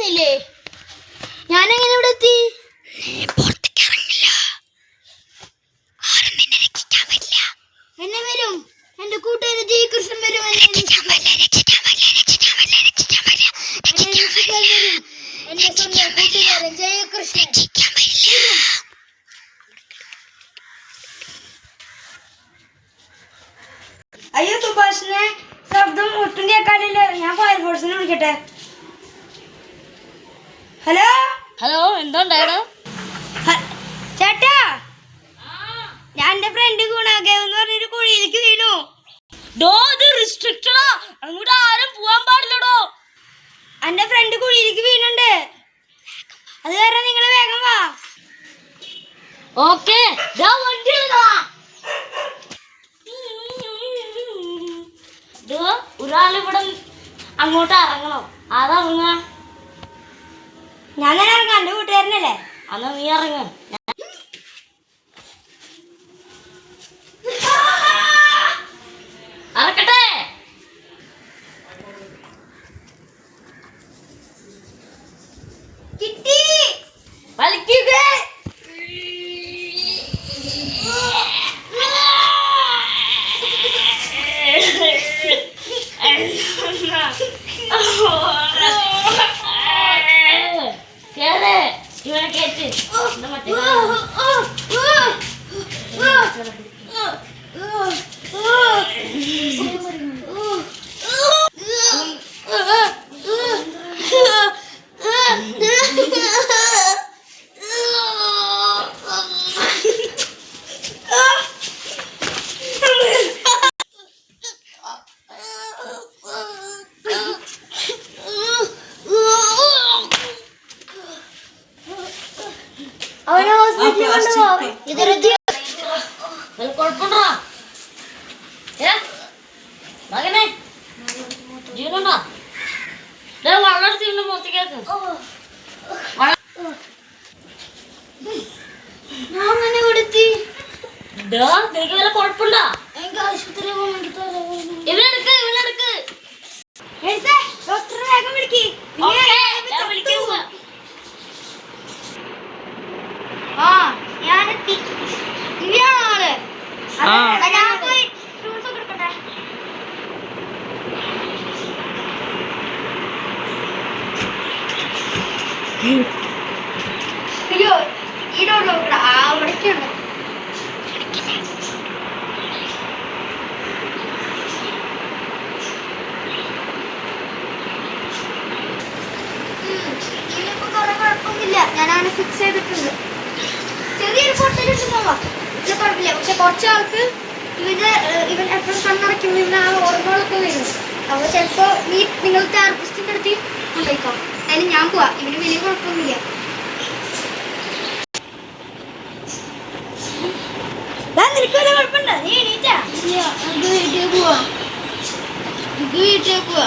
കഴിയുന്നില്ലേ? ഞാനെങ്ങനെ ഇവിടെ എത്തി? എന്നെ വരും, എന്റെ കൂട്ടുകാരൻ ജയകൃഷ്ണൻ വരും. എന്റെ സ്വന്തം കൂട്ടുകാരൻ ജയകൃഷ്ണൻ. അയ്യോ സുഭാഷിനെ ശബ്ദം ഒട്ടും കേൾക്കാനില്ല. ഞാൻ ഫയർഫോഴ്സിനെ വിളിക്കട്ടെ. ഹലോ ഹലോ, എന്തുണ്ടായോ ചേട്ടാ? ഞാൻ എന്റെ ഫ്രണ്ട് ഗുണാഗേവ് എന്ന് പറഞ്ഞൊരു കുഴിയിലേക്ക് വീണു. അങ്ങോട്ട് ആരും പോവാൻ പാടില്ലടോ. എന്റെ ഫ്രണ്ട് കുഴിയിലേക്ക് വീണുണ്ട്. അത് കാരണം നിങ്ങൾ വേഗം വാ. ഓക്കെ, ഒരാളിവിടെ അങ്ങോട്ട് ഇറങ്ങണം. അതറങ്ങ. ഞാൻ തന്നെ ഇറങ്ങാം, എന്റെ കൂട്ടുകാരനല്ലേ. അന്നാ നീ ഇറങ്ങ. അറക്കട്ടെ. കിട്ടി. വലിക്കുക. ഇവനെ കേട്ട് മറ്റേ അവനെ ഹോസ്പിറ്റലിൽ കൊണ്ടുപോകാം. കുഴപ്പമുണ്ടോ മകനെ? ജീവനുണ്ടോ? വളർത്തിണ്ട് മുഖത്തേക്ക്. നിനക്ക് വല്ല കുഴപ്പമുണ്ടോ? എനിക്ക് ആശുപത്രിയിൽ പോകാൻ ഇവനെടുക്ക്, ഇവനെടുക്ക്. ഡോക്ടറെ വേഗം വിളിക്ക്. ഞാനെത്തി. ഇവയാണോ ആള്? ഞാൻ പോയി ടൂൾസ് ഒക്കെ എടുക്കട്ടെ. അയ്യോ, ഈ ഡോർ നോക്കട. അവിടേക്കാണ്. ഇതിനിപ്പോ കുറെ കുഴപ്പമൊന്നുമില്ല. ഞാനങ്ങനെ ഫിക്സ് ചെയ്തിട്ടുണ്ട്. ചെറിയൊരു പൊട്ടലുണ്ടെന്നോ ഇത് കുഴപ്പമില്ല. പക്ഷെ കുറച്ച് ആൾക്ക് ഇവൻ എപ്പോഴും കണ്ണടയ്ക്കും. ഇവന് ആ ഓർമ്മകളൊക്കെ വരും. അപ്പോൾ ചിലപ്പോൾ നിങ്ങൾ തെറാപ്പിസ്റ്റിൻ്റെ അടുത്ത് കൊണ്ടുപോയിക്കോ. അതിന് ഞാൻ പോവാ. ഇവന് വലിയ കുഴപ്പമൊന്നുമില്ല. നിനക്ക് വല്ല കുഴപ്പമുണ്ടോ? നീ എണീറ്റാ? വീട്ടിൽ പോവാ. വീട്ടിൽ പോവാ.